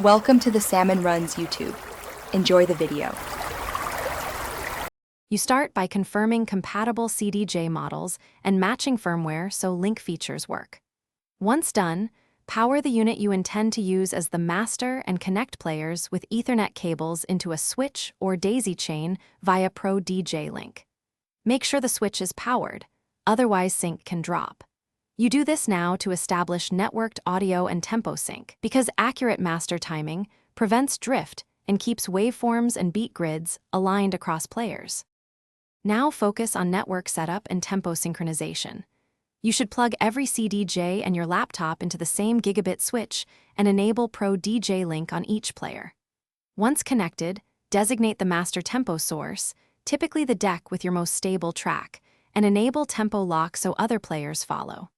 Welcome to the Salmon Runs YouTube. Enjoy the video. You start by confirming compatible Cdj models and matching firmware so link features work. Once done, power the unit you intend to use as the master and connect players with Ethernet cables into a switch or daisy chain via Pro-DJ link. Make sure the switch is powered, otherwise sync can drop. You do this now to establish networked audio and tempo sync, because accurate master timing prevents drift and keeps waveforms and beat grids aligned across players. Now focus on network setup and tempo synchronization. You should plug every Cdj and your laptop into the same gigabit switch and enable Pro-DJ link on each player. Once connected, designate the master tempo source, typically the deck with your most stable track, and enable tempo lock so other players follow.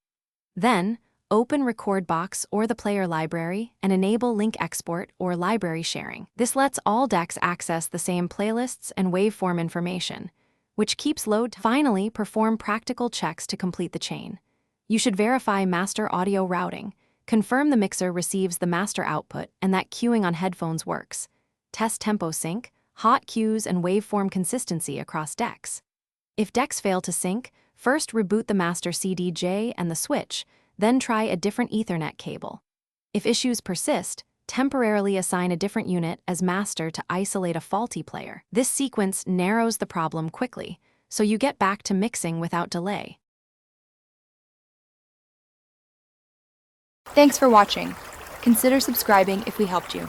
Then, open Recordbox or the player library and enable link export or library sharing. This lets all decks access the same playlists and waveform information, which keeps load. Finally, perform practical checks to complete the chain. You should verify master audio routing, confirm the mixer receives the master output and that queuing on headphones works. Test tempo sync, hot cues, and waveform consistency across decks. If decks fail to sync, first reboot the master Cdj and the switch, then try a different Ethernet cable. If issues persist, temporarily assign a different unit as master to isolate a faulty player. This sequence narrows the problem quickly, so you get back to mixing without delay. Thanks for watching. Consider subscribing if we helped you.